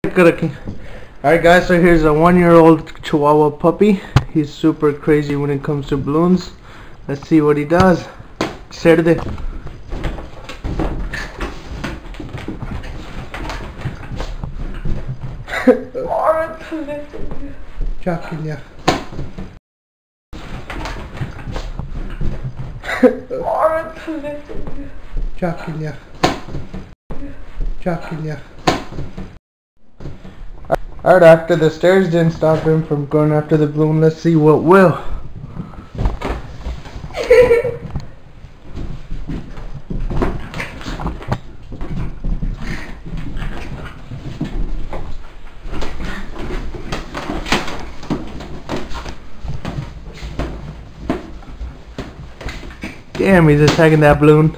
Alright guys, so here's a 1-year-old Chihuahua puppy. He's super crazy when it comes to balloons. Let's see what he does. Cerde. Čakinja. Čakinja. Čakinja. Alright, after the stairs didn't stop him from going after the balloon, let's see what will. Damn, he's attacking that balloon.